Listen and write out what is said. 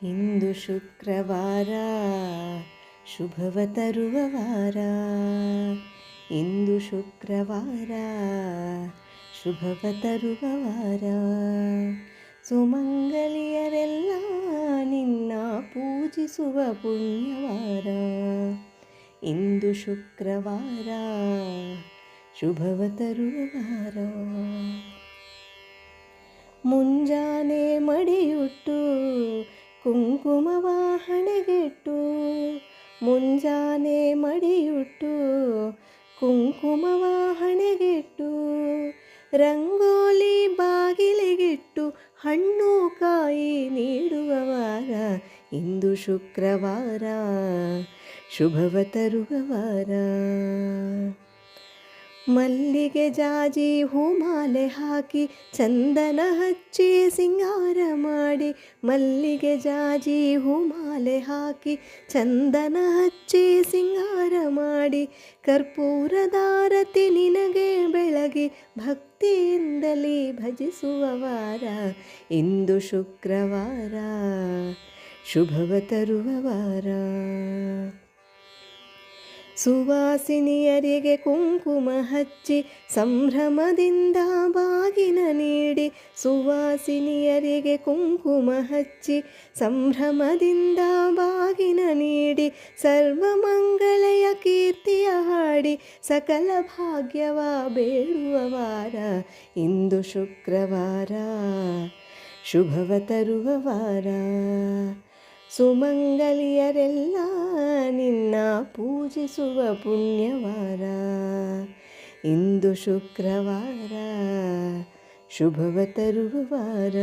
ಇಂದು ಶುಕ್ರವಾರ ಶುಭವ ತರುವ ವಾರ. ಇಂದು ಶುಕ್ರವಾರ ಶುಭವ ತರುವ ವಾರ. ಸುಮಂಗಲಿಯರೆಲ್ಲ ನಿನ್ನ ಪೂಜಿಸುವ ಪುಣ್ಯವಾರ. ಇಂದು ಶುಕ್ರವಾರ ಶುಭವ ತರುವ ವಾರ. ಮುಂಜಾನೆ ಮಡಿಯುಟ್ಟು ಕುಂಕುಮವ ಹಣೆಗಿಟ್ಟು. ಮುಂಜಾನೆ ಮಡಿಯುಟ್ಟು ಕುಂಕುಮವ ಹಣೆಗಿಟ್ಟು. ರಂಗೋಲಿ ಬಾಗಿಲಿಗಿಟ್ಟು ಹಣ್ಣು ಕಾಯಿ ನೀಡುವ ವಾರ. ಇಂದು ಶುಕ್ರವಾರ ಶುಭವ ತರುವ ವಾರ. ಮಲ್ಲಿಗೆ ಜಾಜಿ ಹೂಮಾಲೆ ಹಾಕಿ ಚಂದನ ಹಚ್ಚಿ ಸಿಂಗಾರ ಮಾಡಿ. ಮಲ್ಲಿಗೆ ಜಾಜಿ ಹೂಮಾಲೆ ಹಾಕಿ ಚಂದನ ಹಚ್ಚಿ ಸಿಂಗಾರ ಮಾಡಿ. ಕರ್ಪೂರದಾರತಿ ನಿನಗೆ ಬೆಳಗಿ ಭಕ್ತಿಯಿಂದಲೇ ಭಜಿಸುವ ವಾರ. ಇಂದು ಶುಕ್ರವಾರ ಶುಭವ ತರುವ ವಾರ. ಸುವಾಸಿನಿಯರಿಗೆ ಕುಂಕುಮ ಹಚ್ಚಿ ಸಂಭ್ರಮದಿಂದ ಬಾಗಿನ ನೀಡಿ. ಸುವಾಸಿನಿಯರಿಗೆ ಕುಂಕುಮ ಹಚ್ಚಿ ಸಂಭ್ರಮದಿಂದ ಬಾಗಿನ ನೀಡಿ. ಸರ್ವಮಂಗಳೆಯ ಕೀರ್ತಿಯ ಹಾಡಿ ಸಕಲ ಭಾಗ್ಯವ ಬೇಡುವ ವಾರ. ಇಂದು ಶುಕ್ರವಾರ ಶುಭವ ತರುವ ವಾರ. ಸುಮಂಗಲಿಯರೆಲ್ಲ ನಿನ್ನ ಪೂಜಿಸುವ ಪುಣ್ಯವಾರ. ಇಂದು ಶುಕ್ರವಾರ ಶುಭವ ತರುವ ವಾರ.